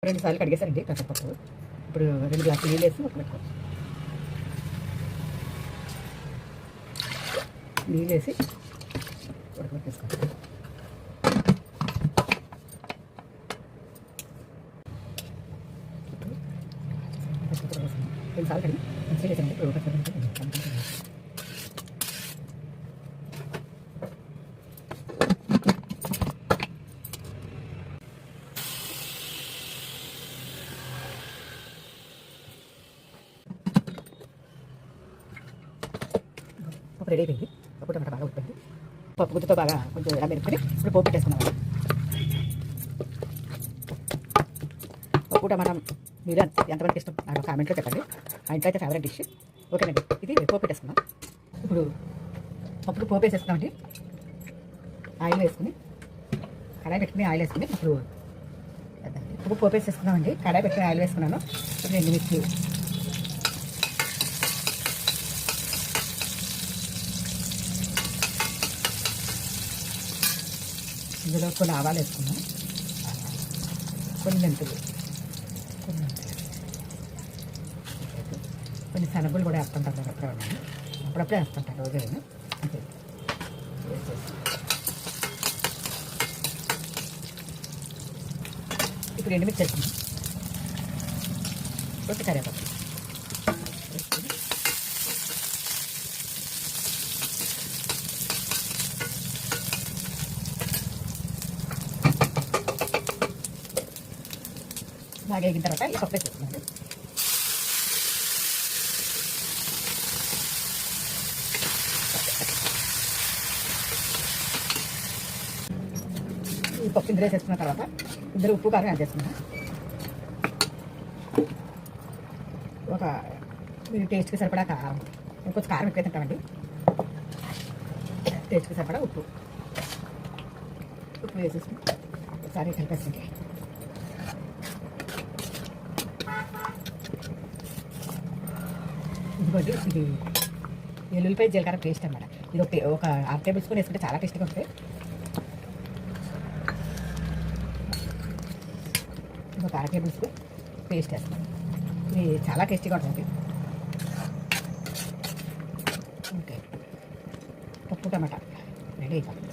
2 సార్లు కడిగేసారండి పెసరపప్పు. ఇప్పుడు 2 గ్లాసులు నీళ్ళు వేసి ఉడకబెట్టుకోవాలి. నీళ్ళు వేసి ఉడకబెట్టేసుకోవాలి. రెండు సార్లు కడిగి మంచిగా వేసారండి. ఇప్పుడు పప్పు రెడీ అయిపోయింది. పప్పు టమాటా బాగా ఉడిపోయింది. పప్పు గుత్తుతో బాగా కొంచెం ఎలా మెరుపుకొని ఇప్పుడు పోపు పెట్టేసుకున్నాం. పప్పు టమాటా మీరు ఎంతమందికి ఇష్టం నాకు కామెంట్లో చెప్పండి. మా ఇంట్లో అయితే ఫేవరెట్ డిష్. ఓకేనండి, ఇది పోపు పెట్టేసుకున్నాం. ఇప్పుడు పప్పుకు పోపు వేసేసుకున్నామండి. ఆయిల్ వేసుకుని కడాయి పెట్టుకుని ఆయిల్ వేసుకుని ఇప్పుడు పోపు వేసేసుకున్నామండి. కడాయి పెట్టుకుని ఆయిల్ వేసుకున్నాను. ఇప్పుడు 2 మిర్చి, ఇందులో కొన్ని ఆవాలు వేసుకున్నాం, కొన్ని మెంతులు, కొన్ని శనగలు కూడా వేస్తుంటారు. అప్పుడప్పుడే వేస్తుంటారు రోజు. అంతే వేసేసి ఇప్పుడు ఎండుమిర్చి వేసుకున్నాం. రొట్టె కరివేపాకు బాగా వేగిన తర్వాత ఈ పప్పు వేసేస్తున్నాను. ఈ పప్పు ఇందులో వేసేసుకున్న తర్వాత ఇందులో ఉప్పు కారం యాడ్ చేసుకున్నాను. మీరు టేస్ట్కి సరిపడా కారం, కొంచెం కారం ఎక్కువ తింటామండి. టేస్ట్కి సరిపడా ఉప్పు వేసేసుకుని ఒకసారి కలిపేస్తుంది. ఇదిగోండి, ఇది వెల్లుల్లిపాయ జీలకర్ర పేస్ట్ అనమాట. ఇది ఒక 1/2 టేబుల్ స్పూన్ వేసుకుంటే చాలా టేస్టీగా ఉంటుంది. ఒక 1/2 టేబుల్ స్పూన్ పేస్ట్ వేస్తాం. ఇది చాలా టేస్టీగా ఉంటుంది. ఓకే, పప్పు టమాటా రెడీ అయిపోయింది.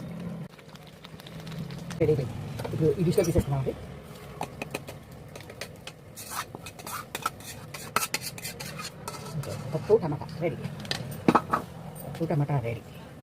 ఇప్పుడు ఈ డిష్లో తీసేస్తున్నామండి. పప్పు టమాటా రెడీ. పప్పు టమాటా రెడీ.